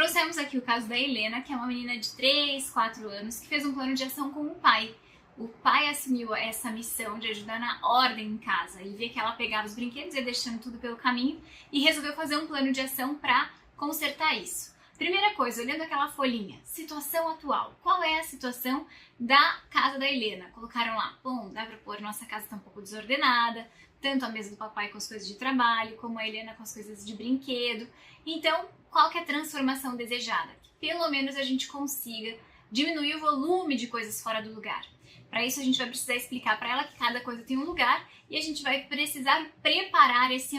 Trouxemos aqui o caso da Helena, que é uma menina de 3, 4 anos, que fez um plano de ação com o pai. O pai assumiu essa missão de ajudar na ordem em casa. Ele via que ela pegava os brinquedos e ia deixando tudo pelo caminho e resolveu fazer um plano de ação para consertar isso. Primeira coisa, olhando aquela folhinha, situação atual. Qual é a situação da casa da Helena? Colocaram lá, bom, dá pra pôr, nossa casa tá um pouco desordenada, tanto a mesa do papai com as coisas de trabalho, como a Helena com as coisas de brinquedo. Então, qual que é a transformação desejada? Que pelo menos a gente consiga diminuir o volume de coisas fora do lugar. Para isso a gente vai precisar explicar para ela que cada coisa tem um lugar e a gente vai precisar preparar essa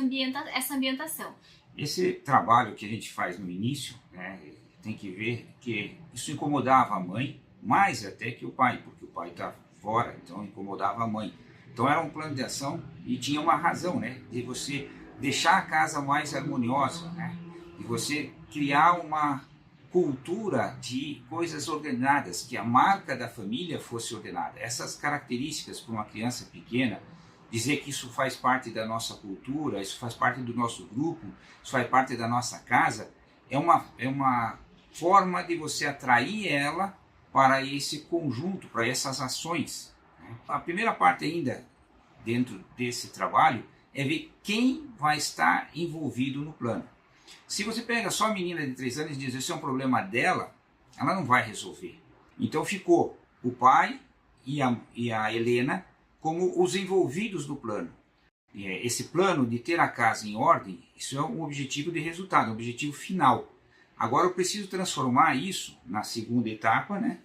ambientação. Esse trabalho que a gente faz no início, né, tem que ver que isso incomodava a mãe, mais até que o pai, porque o pai está fora, então incomodava a mãe. Então era um plano de ação e tinha uma razão, né, de você deixar a casa mais harmoniosa, né, de você criar uma cultura de coisas ordenadas, que a marca da família fosse ordenada. Essas características para uma criança pequena, dizer que isso faz parte da nossa cultura, isso faz parte do nosso grupo, isso faz parte da nossa casa, é uma forma de você atrair ela para esse conjunto, para essas ações. A primeira parte ainda, dentro desse trabalho, é ver quem vai estar envolvido no plano. Se você pega só a menina de 3 anos e diz esse é um problema dela, ela não vai resolver. Então ficou o pai e a Helena como os envolvidos do plano. Esse plano de ter a casa em ordem, isso é um objetivo de resultado, um objetivo final. Agora eu preciso transformar isso na segunda etapa, né,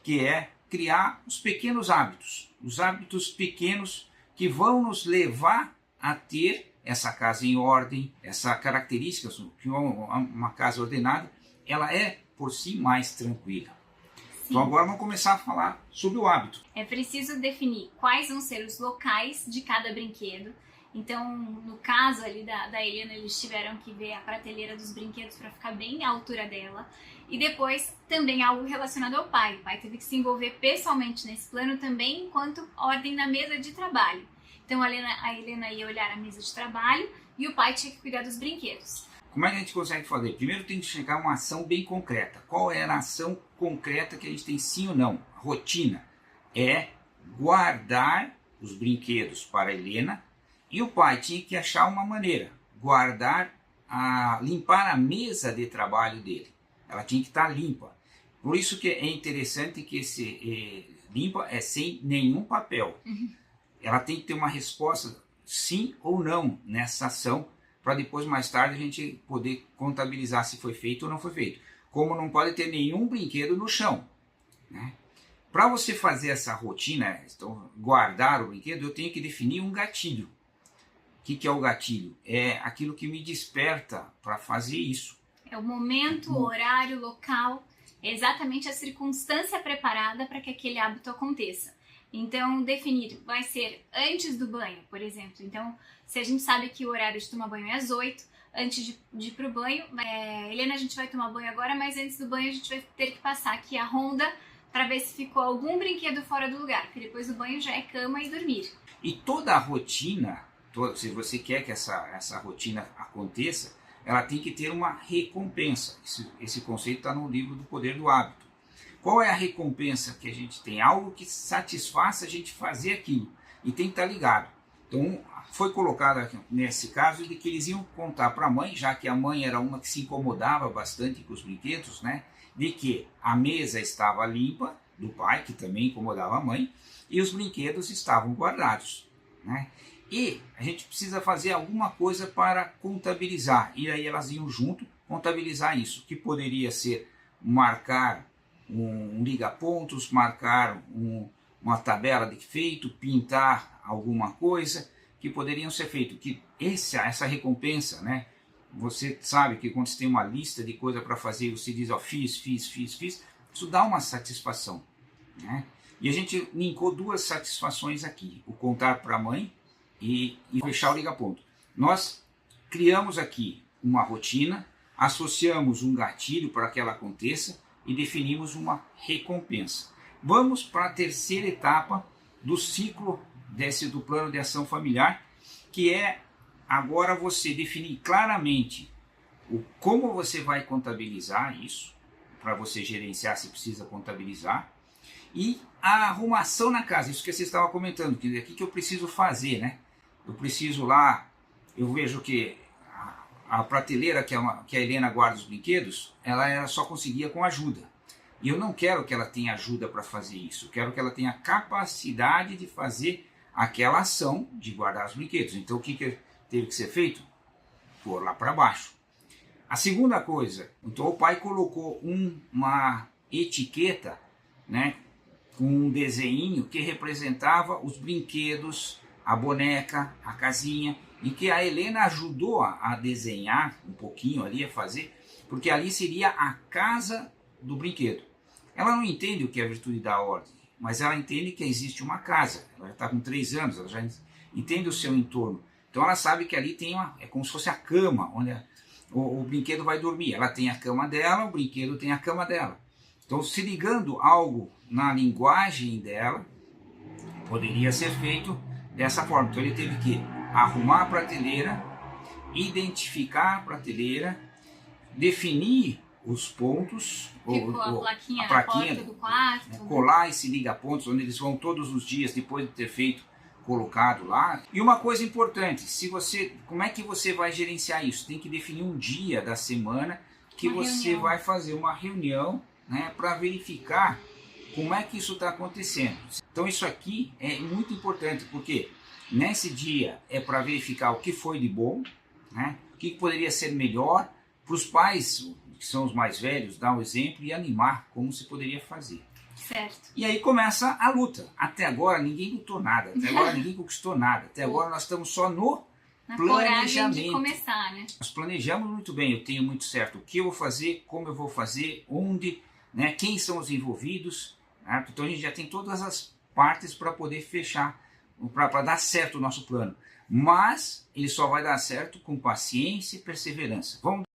que é criar os pequenos hábitos. Os hábitos pequenos que vão nos levar a ter essa casa em ordem, essa característica que uma casa ordenada, ela é por si mais tranquila. Sim. Então agora vamos começar a falar sobre o hábito. É preciso definir quais vão ser os locais de cada brinquedo. Então, no caso ali da Helena, eles tiveram que ver a prateleira dos brinquedos para ficar bem à altura dela. E depois também algo relacionado ao pai. O pai teve que se envolver pessoalmente nesse plano também, enquanto ordem na mesa de trabalho. Então a Helena ia olhar a mesa de trabalho e o pai tinha que cuidar dos brinquedos. Como é que a gente consegue fazer? Primeiro tem que chegar a uma ação bem concreta. Qual era a ação concreta que a gente tem sim ou não? A rotina é guardar os brinquedos para a Helena e o pai tinha que achar uma maneira, limpar a mesa de trabalho dele. Ela tinha que estar limpa. Por isso que é interessante que esse limpa é sem nenhum papel. Ela tem que ter uma resposta sim ou não nessa ação, para depois, mais tarde, a gente poder contabilizar se foi feito ou não foi feito. Como não pode ter nenhum brinquedo no chão, né? Para você fazer essa rotina, então, guardar o brinquedo, eu tenho que definir um gatilho. O que é o gatilho? É aquilo que me desperta para fazer isso. É o momento, o horário, o local, é exatamente a circunstância preparada para que aquele hábito aconteça. Então, definir vai ser antes do banho, por exemplo. Então, se a gente sabe que o horário de tomar banho é às 8, antes de ir pro banho, Helena, a gente vai tomar banho agora, mas antes do banho a gente vai ter que passar aqui a ronda para ver se ficou algum brinquedo fora do lugar, porque depois do banho já é cama e dormir. E toda a rotina, se você quer que essa rotina aconteça, ela tem que ter uma recompensa. Esse conceito está no livro do Poder do Hábito. Qual é a recompensa que a gente tem? Algo que satisfaça a gente fazer aquilo. E tem que estar ligado. Então, foi colocado aqui, nesse caso, de que eles iam contar para a mãe, já que a mãe era uma que se incomodava bastante com os brinquedos, né? De que a mesa estava limpa, do pai, que também incomodava a mãe, e os brinquedos estavam guardados, né? E a gente precisa fazer alguma coisa para contabilizar. E aí elas iam junto contabilizar isso, que poderia ser marcar um liga-pontos, marcar uma tabela de feito, pintar alguma coisa que poderiam ser feito. Que essa recompensa, né? Você sabe que quando você tem uma lista de coisa para fazer, você diz, ó, fiz, isso dá uma satisfação, né? E a gente linkou 2 satisfações aqui, o contar para a mãe e fechar o liga-ponto. Nós criamos aqui uma rotina, associamos um gatilho para que ela aconteça, e definimos uma recompensa. Vamos para a terceira etapa do ciclo do plano de ação familiar, que é agora você definir claramente como você vai contabilizar isso, para você gerenciar se precisa contabilizar, e a arrumação na casa, isso que você estava comentando, que aqui que eu preciso fazer, né? Eu preciso lá, eu vejo que a prateleira que a Helena guarda os brinquedos, ela só conseguia com ajuda. E eu não quero que ela tenha ajuda para fazer isso, eu quero que ela tenha capacidade de fazer aquela ação de guardar os brinquedos. Então o que teve que ser feito? Pôr lá para baixo. A segunda coisa, então o pai colocou uma etiqueta, né, com um desenho que representava os brinquedos, a boneca, a casinha, e que a Helena ajudou a desenhar um pouquinho ali, a fazer, porque ali seria a casa do brinquedo. Ela não entende o que é a virtude da ordem, mas ela entende que existe uma casa. Ela já está com 3 anos, ela já entende o seu entorno. Então ela sabe que ali tem é como se fosse a cama, onde o brinquedo vai dormir. Ela tem a cama dela, o brinquedo tem a cama dela. Então, se ligando algo na linguagem dela, poderia ser feito dessa forma. Então ele teve que arrumar a prateleira, identificar a prateleira, definir os pontos, a plaquinha na porta do quarto, né, colar esse liga-pontos, onde eles vão todos os dias, depois de ter feito, colocado lá. E uma coisa importante, como é que você vai gerenciar isso? Tem que definir um dia da semana que você vai fazer uma reunião, né, para verificar como é que isso está acontecendo. Então isso aqui é muito importante, porque nesse dia é para verificar o que foi de bom, né, o que poderia ser melhor, para os pais, que são os mais velhos, dar um exemplo e animar como se poderia fazer. Certo. E aí começa a luta. Até agora ninguém lutou nada, até agora ninguém conquistou nada, até agora nós estamos só no planejamento. De começar, né? Nós planejamos muito bem, eu tenho muito certo o que eu vou fazer, como eu vou fazer, onde, né, quem são os envolvidos, né? Então a gente já tem todas as partes para poder fechar, para dar certo o nosso plano. Mas ele só vai dar certo com paciência e perseverança. Vamos